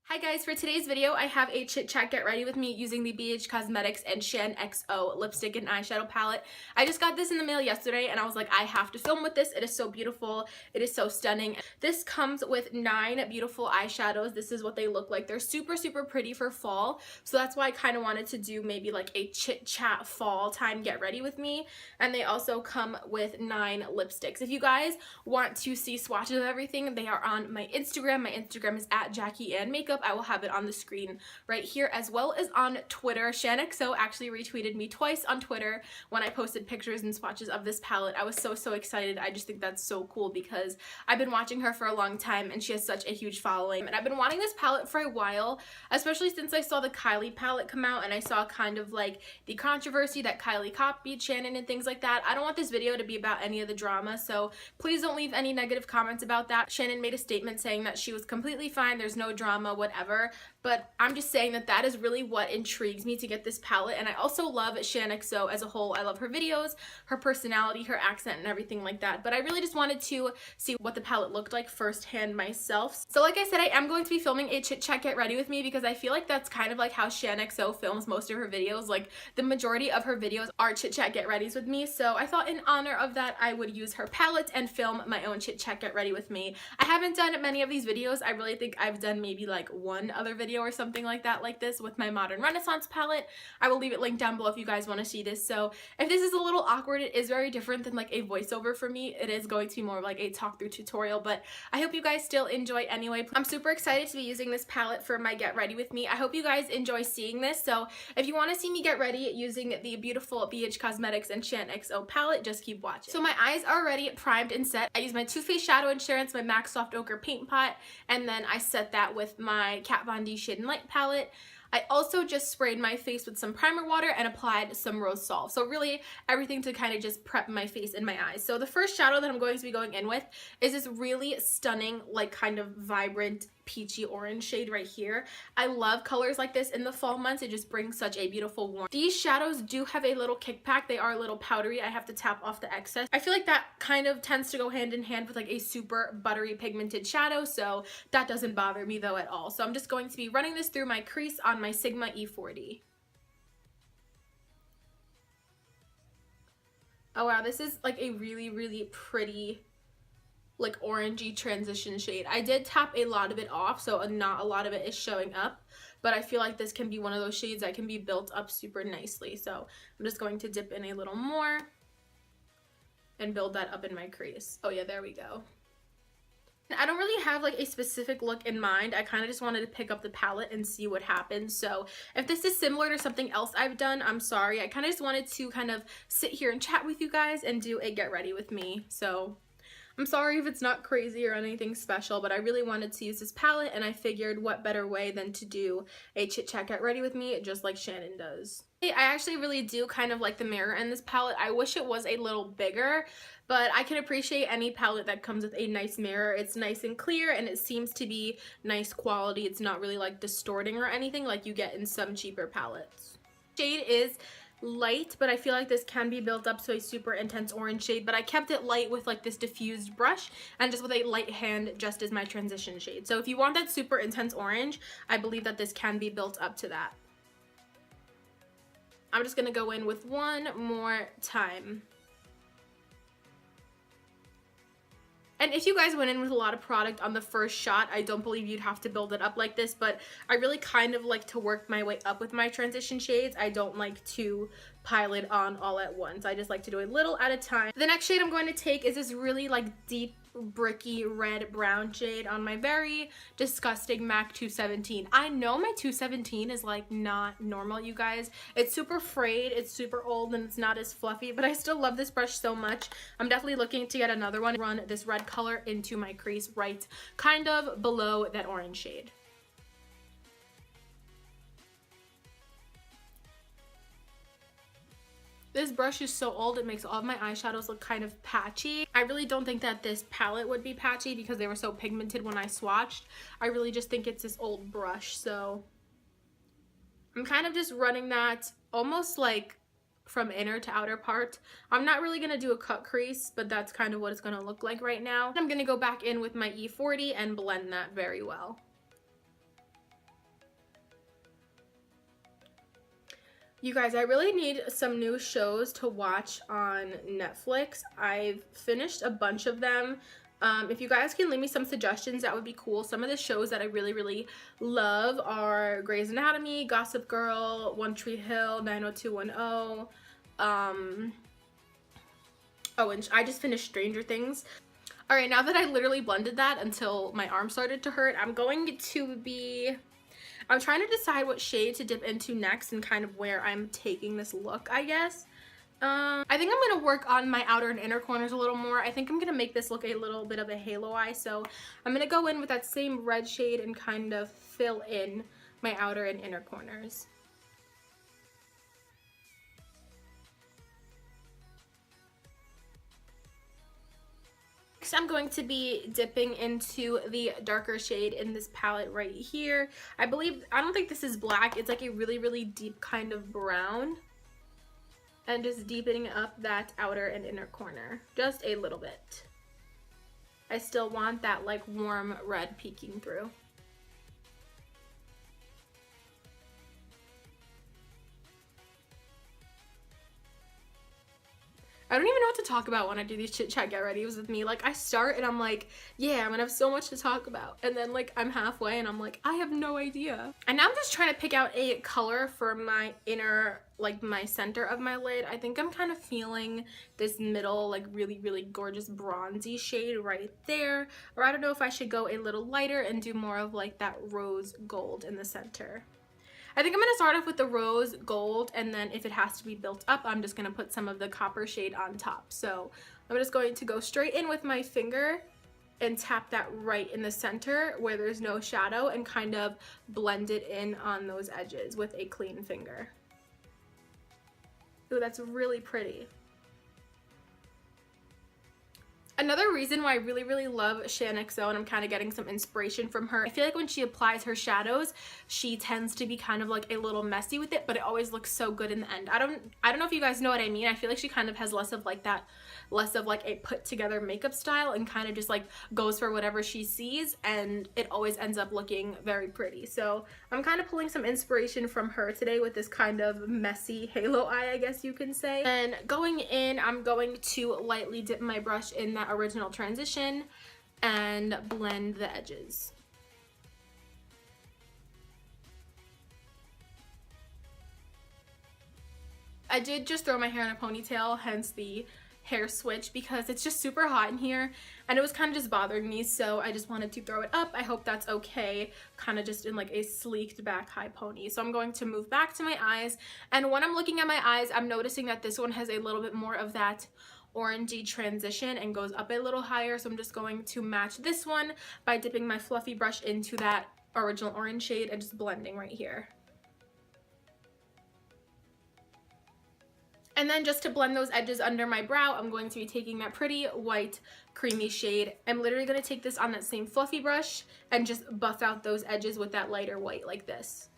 Hi guys, for today's video I have a chit chat get ready with me using the BH Cosmetics and Shaaanxo lipstick and eyeshadow palette. I just got this in the mail yesterday and I was like, I have to film with this. It is so beautiful. It is so stunning. This comes with 9 beautiful eyeshadows. This is what they look like. They're super pretty for fall. So that's why I kind of wanted to do maybe like a chit chat fall time get ready with me. And they also come with 9 lipsticks. If you guys want to see swatches of everything, they are on my Instagram. My Instagram is at JackieAnnMakeup. I will have it on the screen right here, as well as on Twitter. Shaaanxo actually retweeted me twice on Twitter when I posted pictures and swatches of this palette. I was so excited. I just think that's so cool because I've been watching her for a long time and she has such a huge following. And I've been wanting this palette for a while, especially since I saw the Kylie palette come out and I saw kind of like the controversy that Kylie copied Shannon and things like that. I don't want this video to be about any of the drama, so please don't leave any negative comments about that. Shannon made a statement saying that she was completely fine, there's no drama, whatever, but I'm just saying that that is really what intrigues me to get this palette. And I also love Shaaanxo as a whole. I love her videos, her personality, her accent, and everything like that, but I really just wanted to see what the palette looked like firsthand myself. So like I said, I am going to be filming a chit chat get ready with me because I feel like that's kind of like how Shaaanxo films most of her videos. Like the majority of her videos are chit chat get readies with me, so I thought in honor of that I would use her palette and film my own chit chat get ready with me. I haven't done many of these videos. I really think I've done maybe like one other video or something like that, like this with my Modern Renaissance palette. I will leave it linked down below if you guys want to see this. So if this is a little awkward, it is very different than like a voiceover for me. It is going to be more of like a talk through tutorial, but I hope you guys still enjoy anyway. I'm super excited to be using this palette for my get ready with me. I hope you guys enjoy seeing this. So if you want to see me get ready using the beautiful BH Cosmetics and Shaaanxo palette, just keep watching. So my eyes are already primed and set. I use my Too Faced Shadow Insurance, my MAC Soft Ochre Paint Pot, and then I set that with my Kat Von D Shade and Light palette. I also just sprayed my face with some primer water and applied some rose salve. So really everything to kind of just prep my face and my eyes. So the first shadow that I'm going to be going in with is this really stunning, like kind of vibrant peachy orange shade right here. I love colors like this in the fall months. It just brings such a beautiful warmth. These shadows do have a little kickback. They are a little powdery. I have to tap off the excess. I feel like that kind of tends to go hand in hand with like a super buttery pigmented shadow, so that doesn't bother me though at all. So I'm just going to be running this through my crease on my Sigma E40. Oh wow, this is like a really pretty like orangey transition shade. I did tap a lot of it off, so not a lot of it is showing up, but I feel like this can be one of those shades that can be built up super nicely. So I'm just going to dip in a little more and build that up in my crease. Oh yeah, there we go. I don't really have like a specific look in mind. I kind of just wanted to pick up the palette and see what happens. So if this is similar to something else I've done, I'm sorry. I kind of just wanted to kind of sit here and chat with you guys and do a get ready with me. So I'm sorry if it's not crazy or anything special, but I really wanted to use this palette and I figured what better way than to do a chit chat get ready with me just like Shannon does. I actually really do kind of like the mirror in this palette. I wish it was a little bigger, but I can appreciate any palette that comes with a nice mirror. It's nice and clear and it seems to be nice quality. It's not really like distorting or anything like you get in some cheaper palettes. Shade is light, but I feel like this can be built up to a super intense orange shade, but I kept it light with like this diffused brush and just with a light hand just as my transition shade. So if you want that super intense orange, I believe that this can be built up to that. I'm just gonna go in with one more time. And if you guys went in with a lot of product on the first shot, I don't believe you'd have to build it up like this, but I really kind of like to work my way up with my transition shades. I don't like to pile it on all at once. I just like to do a little at a time. The next shade I'm going to take is this really like deep bricky red brown shade on my very disgusting MAC 217. I know my 217 is like not normal, you guys. It's super frayed, it's super old, and it's not as fluffy, but I still love this brush so much. I'm definitely looking to get another one. Run this red color into my crease right kind of below that orange shade. This brush is so old, it makes all of my eyeshadows look kind of patchy. I really don't think that this palette would be patchy because they were so pigmented when I swatched. I really just think it's this old brush, so I'm kind of just running that almost like from inner to outer part. I'm not really going to do a cut crease, but that's kind of what it's going to look like right now. I'm going to go back in with my E40 and blend that very well. You guys, I really need some new shows to watch on Netflix. I've finished a bunch of them. If you guys can leave me some suggestions, that would be cool. Some of the shows that I really love are Grey's Anatomy, Gossip Girl, One Tree Hill, 90210. Oh, and I just finished Stranger Things. All right, now that I literally blended that until my arm started to hurt, I'm trying to decide what shade to dip into next and kind of where I'm taking this look, I guess. I think I'm going to work on my outer and inner corners a little more. I think I'm going to make this look a little bit of a halo eye, so I'm going to go in with that same red shade and kind of fill in my outer and inner corners. Next, I'm going to be dipping into the darker shade in this palette right here. I don't think this is black. It's like a really deep kind of brown. And just deepening up that outer and inner corner. Just a little bit. I still want that like warm red peeking through. I don't even know what to talk about when I do these chit chat get readies with me. Like, I start and I'm like, yeah, I'm gonna have so much to talk about. And then like I'm halfway and I'm like, I have no idea. And now I'm just trying to pick out a color for my inner, like my center of my lid. I think I'm kind of feeling this middle, like really gorgeous bronzy shade right there. Or I don't know if I should go a little lighter and do more of like that rose gold in the center. I think I'm going to start off with the rose gold, and then if it has to be built up, I'm just going to put some of the copper shade on top. So I'm just going to go straight in with my finger and tap that right in the center where there's no shadow and kind of blend it in on those edges with a clean finger. Ooh, that's really pretty. Another reason why I really love Shaaanxo, and I'm kind of getting some inspiration from her, I feel like when she applies her shadows, she tends to be kind of like a little messy with it, but it always looks so good in the end. I don't know if you guys know what I mean. I feel like she kind of has less of like a put together makeup style and kind of just like goes for whatever she sees, and it always ends up looking very pretty. So I'm kind of pulling some inspiration from her today with this kind of messy halo eye, I guess you can say. And going in, I'm going to lightly dip my brush in that original transition and blend the edges. I did just throw my hair in a ponytail, hence the hair switch, because it's just super hot in here and it was kind of just bothering me, so I just wanted to throw it up. I hope that's okay, kind of just in like a sleeked back high pony. So I'm going to move back to my eyes, and when I'm looking at my eyes, I'm noticing that this one has a little bit more of that orangey transition and goes up a little higher, so I'm just going to match this one by dipping my fluffy brush into that original orange shade and just blending right here. And then just to blend those edges under my brow, I'm going to be taking that pretty white creamy shade. I'm literally going to take this on that same fluffy brush and just buff out those edges with that lighter white like this.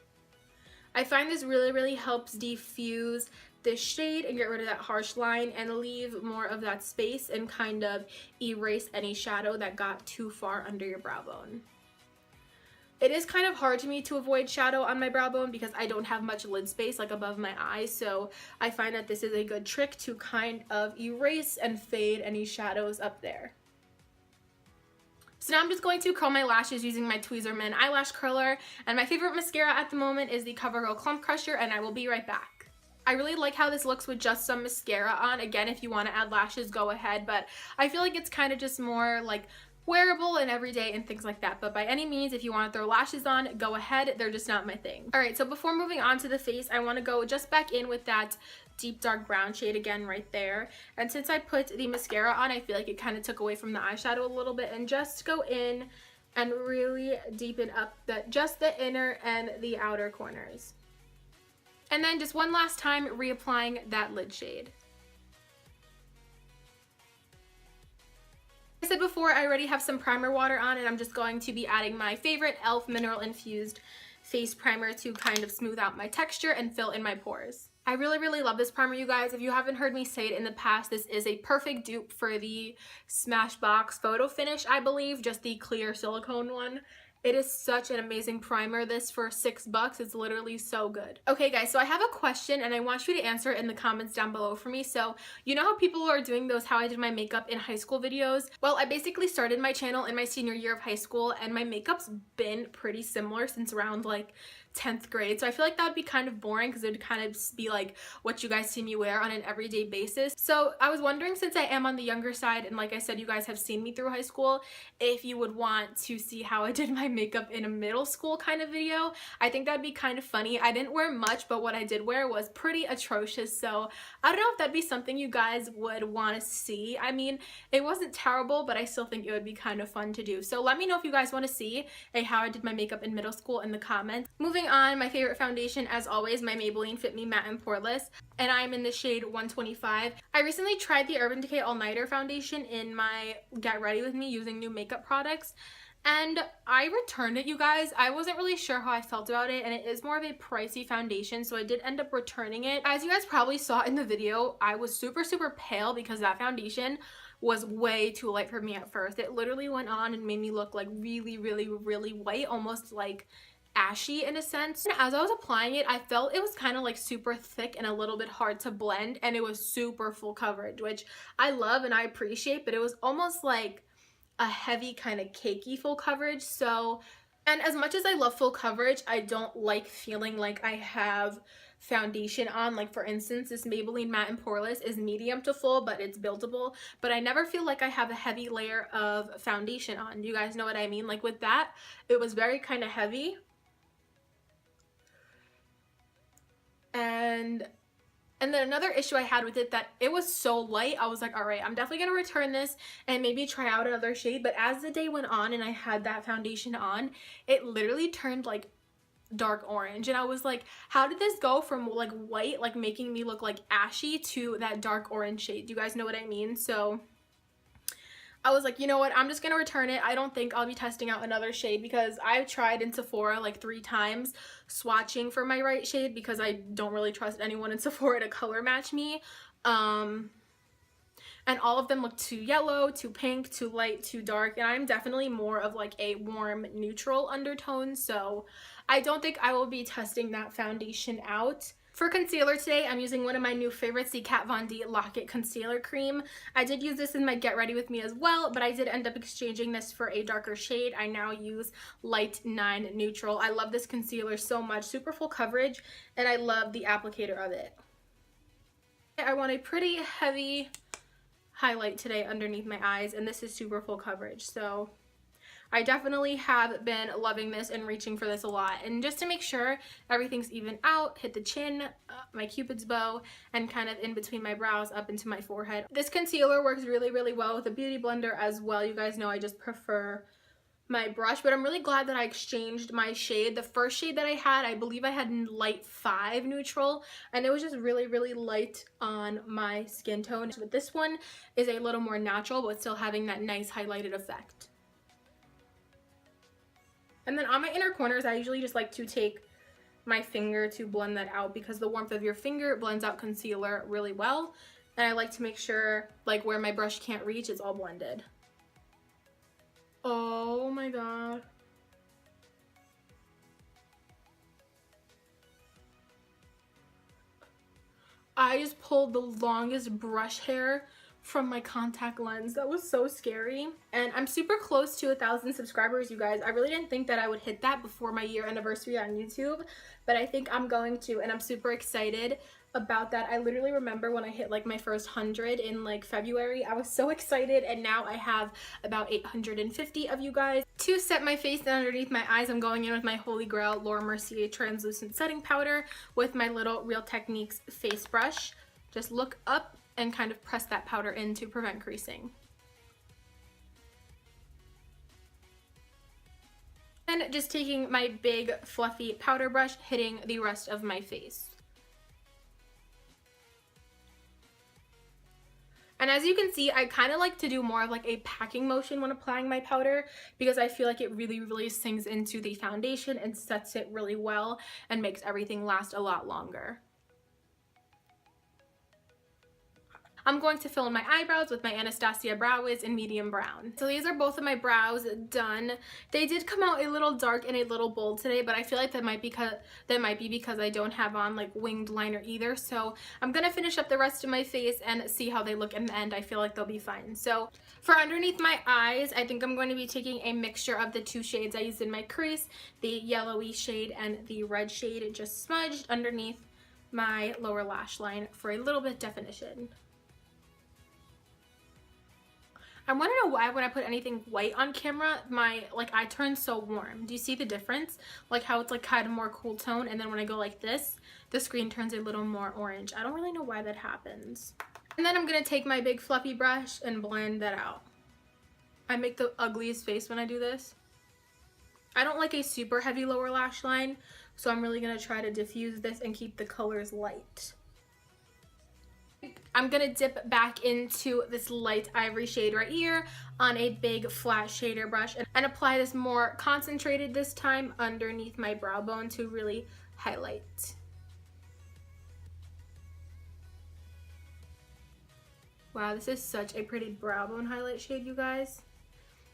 I find this really helps diffuse this shade and get rid of that harsh line and leave more of that space and kind of erase any shadow that got too far under your brow bone. It is kind of hard to me to avoid shadow on my brow bone because I don't have much lid space like above my eyes, so I find that this is a good trick to kind of erase and fade any shadows up there. So now I'm just going to curl my lashes using my Tweezerman eyelash curler, and my favorite mascara at the moment is the CoverGirl Clump Crusher, and I will be right back. I really like how this looks with just some mascara on. Again, if you want to add lashes, go ahead, but I feel like it's kind of just more like wearable and everyday and things like that. But by any means, if you want to throw lashes on, go ahead. They're just not my thing. All right, so before moving on to the face, I want to go just back in with that deep dark brown shade again right there. And since I put the mascara on, I feel like it kind of took away from the eyeshadow a little bit, and just go in and really deepen up just the inner and the outer corners. And then just one last time, reapplying that lid shade. I said before, I already have some primer water on, and I'm just going to be adding my favorite e.l.f. mineral infused face primer to kind of smooth out my texture and fill in my pores. I really love this primer, you guys. If you haven't heard me say it in the past, this is a perfect dupe for the Smashbox Photo Finish, I believe, just the clear silicone one. It is such an amazing primer. This for $6. It's literally so good. Okay guys, so I have a question and I want you to answer it in the comments down below for me. So you know how people are doing those how I did my makeup in high school videos? Well, I basically started my channel in my senior year of high school and my makeup's been pretty similar since around like 10th grade. So I feel like that would be kind of boring because it would kind of be like what you guys see me wear on an everyday basis. So I was wondering, since I am on the younger side and like I said, you guys have seen me through high school, if you would want to see how I did my makeup in a middle school kind of video. I think that'd be kind of funny. I didn't wear much, but what I did wear was pretty atrocious. So I don't know if that'd be something you guys would want to see. I mean, it wasn't terrible, but I still think it would be kind of fun to do. So let me know if you guys want to see how I did my makeup in middle school in the comments. Moving on, my favorite foundation, as always, my Maybelline Fit Me Matte and Poreless, and I'm in the shade 125. I recently tried the Urban Decay All Nighter foundation in my Get Ready With Me using new makeup products, and I returned it, you guys. I wasn't really sure how I felt about it, and it is more of a pricey foundation, so I did end up returning it. As you guys probably saw in the video, I was super pale because that foundation was way too light for me at first. It literally went on and made me look like really white, almost like ashy in a sense. And as I was applying it, I felt it was kind of like super thick and a little bit hard to blend, and it was super full coverage, which I love and I appreciate, but it was almost like a heavy kind of cakey full coverage. So, and as much as I love full coverage, I don't like feeling like I have foundation on. Like for instance, this Maybelline Matte and Poreless is medium to full, but it's buildable, but I never feel like I have a heavy layer of foundation on. You guys know what I mean? Like with that, it was very kind of heavy. And then another issue I had with it, that it was so light, I was like, all right, I'm definitely gonna return this and maybe try out another shade. But as the day went on and I had that foundation on, it literally turned like dark orange, and I was like, how did this go from like white, like making me look like ashy, to that dark orange shade? Do you guys know what I mean? So I was like, you know what, I'm just gonna return it. I don't think I'll be testing out another shade because I've tried in Sephora like 3 times swatching for my right shade because I don't really trust anyone in Sephora to color match me. And all of them look too yellow, too pink, too light, too dark, and I'm definitely more of like a warm neutral undertone, so I don't think I will be testing that foundation out. For concealer today, I'm using one of my new favorites, the Kat Von D Lock-It Concealer Cream. I did use this in my Get Ready With Me as well, but I did end up exchanging this for a darker shade. I now use Light 9 Neutral. I love this concealer so much, super full coverage, and I love the applicator of it. I want a pretty heavy highlight today underneath my eyes, and this is super full coverage, so I definitely have been loving this and reaching for this a lot. And just to make sure everything's even out, hit the chin, my cupid's bow, and kind of in between my brows up into my forehead. This concealer works really well with a beauty blender as well. You guys know I just prefer my brush, but I'm really glad that I exchanged my shade. The first shade that I had, I believe I had Light 5 Neutral, and it was just really light on my skin tone. But this one is a little more natural, but still having that nice highlighted effect. And then on my inner corners, I usually just like to take my finger to blend that out because the warmth of your finger blends out concealer really well. And I like to make sure, like where my brush can't reach, it's all blended. Oh my god. I just pulled the longest brush hair from my contact lens. That was so scary. And I'm super close to 1,000 subscribers, you guys. I really didn't think that I would hit that before my year anniversary on YouTube, but I think I'm going to, and I'm super excited about that. I literally remember when I hit like my first 100 in like February. I was so excited, and now I have about 850 of you guys. To set my face underneath my eyes, I'm going in with my Holy Grail Laura Mercier translucent setting powder with my little Real Techniques face brush. Just look up and kind of press that powder in to prevent creasing. And just taking my big fluffy powder brush, hitting the rest of my face. And as you can see, I kind of like to do more of like a packing motion when applying my powder because I feel like it really sinks into the foundation and sets it really well and makes everything last a lot longer. I'm going to fill in my eyebrows with my Anastasia Brow Wiz in medium brown. So these are both of my brows done. They did come out a little dark and a little bold today, but I feel like that might be because I don't have on like winged liner either. So I'm gonna finish up the rest of my face and see how they look in the end. I feel like they'll be fine. So for underneath my eyes, I think I'm going to be taking a mixture of the two shades I used in my crease, the yellowy shade and the red shade, just smudged underneath my lower lash line for a little bit of definition. I want to know why when I put anything white on camera, my eye turns so warm. Do you see the difference? Like how it's like kind of more cool tone, and then when I go like this, the screen turns a little more orange. I don't really know why that happens. And then I'm going to take my big fluffy brush and blend that out. I make the ugliest face when I do this. I don't like a super heavy lower lash line, so I'm really going to try to diffuse this and keep the colors light. I'm going to dip back into this light ivory shade right here on a big flat shader brush and apply this more concentrated this time underneath my brow bone to really highlight. Wow, this is such a pretty brow bone highlight shade, you guys.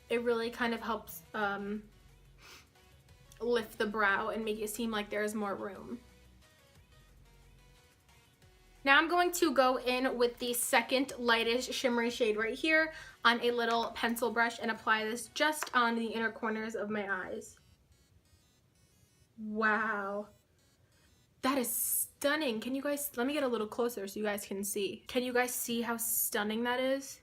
It really kind of helps lift the brow and make it seem like there's more room. Now I'm going to go in with the second lightest shimmery shade right here on a little pencil brush and apply this just on the inner corners of my eyes. Wow. That is stunning. Can you guys, let me get a little closer so you guys can see. Can you guys see how stunning that is?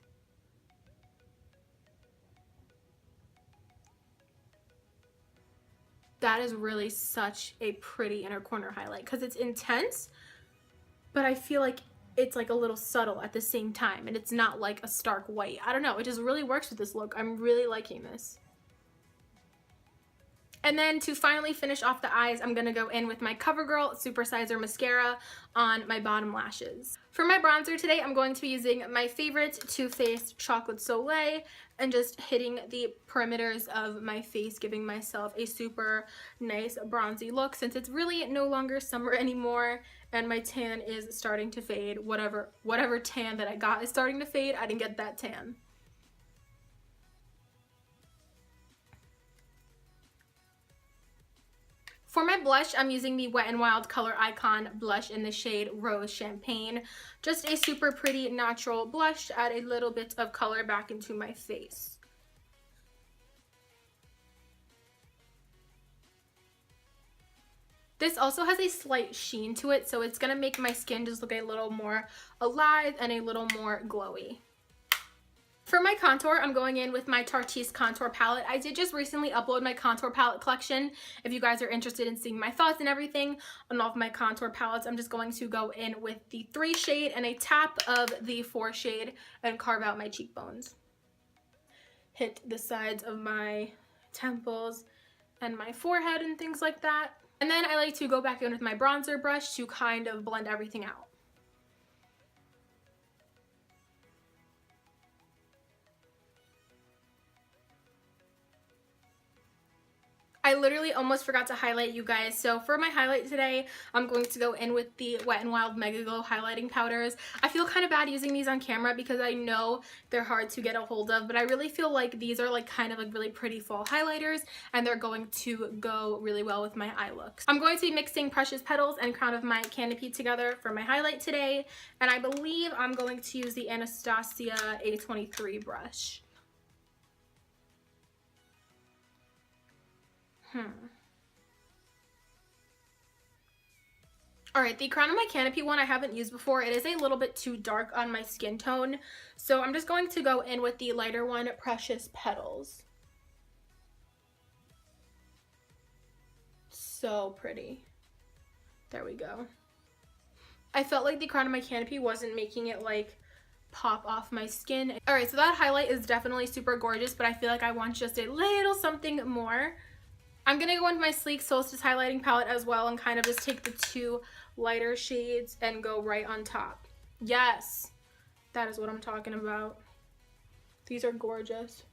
That is really such a pretty inner corner highlight because it's intense, but I feel like it's like a little subtle at the same time, and it's not like a stark white. I don't know, it just really works with this look. I'm really liking this. And then to finally finish off the eyes, I'm gonna go in with my CoverGirl Supersizer Mascara on my bottom lashes. For my bronzer today, I'm going to be using my favorite Too Faced Chocolate Soleil and just hitting the perimeters of my face, giving myself a super nice bronzy look since it's really no longer summer anymore and my tan is starting to fade. Whatever tan that I got is starting to fade. I didn't get that tan. For my blush, I'm using the Wet n Wild Color Icon blush in the shade Rose Champagne. Just a super pretty natural blush to add a little bit of color back into my face. This also has a slight sheen to it, so it's going to make my skin just look a little more alive and a little more glowy. For my contour, I'm going in with my Tarte's contour palette. I did just recently upload my contour palette collection. If you guys are interested in seeing my thoughts and everything on all of my contour palettes, I'm just going to go in with the 3 shade and a tap of the 4 shade and carve out my cheekbones. Hit the sides of my temples and my forehead and things like that. And then I like to go back in with my bronzer brush to kind of blend everything out. I literally almost forgot to highlight, you guys. So for my highlight today, I'm going to go in with the Wet n Wild Mega Glow highlighting powders. I feel kind of bad using these on camera because I know they're hard to get a hold of, but I really feel like these are like kind of like really pretty fall highlighters and they're going to go really well with my eye looks. I'm going to be mixing Precious Petals and Crown of My Canopy together for my highlight today, and I believe I'm going to use the Anastasia A23 brush. Alright, the Crown of My Canopy one I haven't used before. It is a little bit too dark on my skin tone, so I'm just going to go in with the lighter one, Precious Petals. So pretty. There we go. I felt like the Crown of My Canopy wasn't making it like pop off my skin. Alright, so that highlight is definitely super gorgeous, but I feel like I want just a little something more. I'm going to go into my Sleek Solstice highlighting palette as well and kind of just take the 2 lighter shades and go right on top. Yes, that is what I'm talking about. These are gorgeous.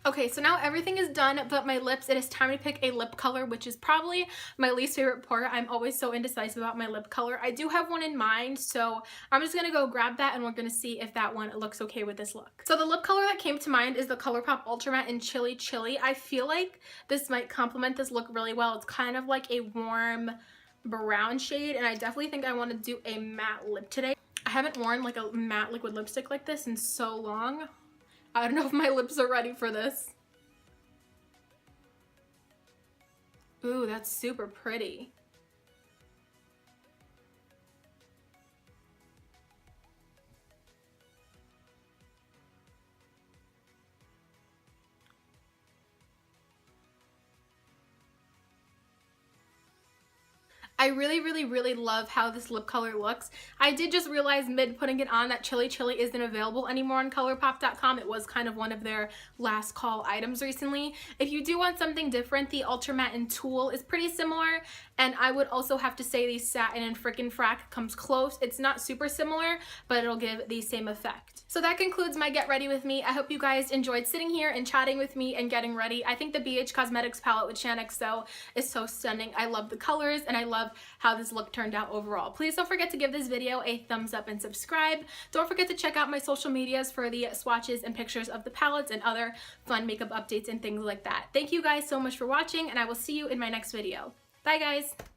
Okay, so now everything is done but my lips. It is time to pick a lip color, which is probably my least favorite part. I'm always so indecisive about my lip color. I do have one in mind, so I'm just gonna go grab that and we're gonna see if that one looks okay with this look. So the lip color that came to mind is the ColourPop Ultra Matte in Chili Chili. I feel like this might complement this look really well. It's kind of like a warm brown shade, and I definitely think I want to do a matte lip today. I haven't worn like a matte liquid lipstick like this in so long. I don't know if my lips are ready for this. Ooh, that's super pretty. I really love how this lip color looks. I did just realize mid putting it on that Chili Chili isn't available anymore on ColourPop.com. It was kind of one of their last call items recently. If you do want something different, the Ultra Matte in Tulle is pretty similar, and I would also have to say the Satin and Frickin' Frack comes close. It's not super similar, but it'll give the same effect. So that concludes my Get Ready With Me. I hope you guys enjoyed sitting here and chatting with me and getting ready. I think the BH Cosmetics palette with Shaaanxo is so stunning. I love the colors and I love how this look turned out overall. Please don't forget to give this video a thumbs up and subscribe. Don't forget to check out my social medias for the swatches and pictures of the palettes and other fun makeup updates and things like that. Thank you guys so much for watching, and I will see you in my next video. Bye guys!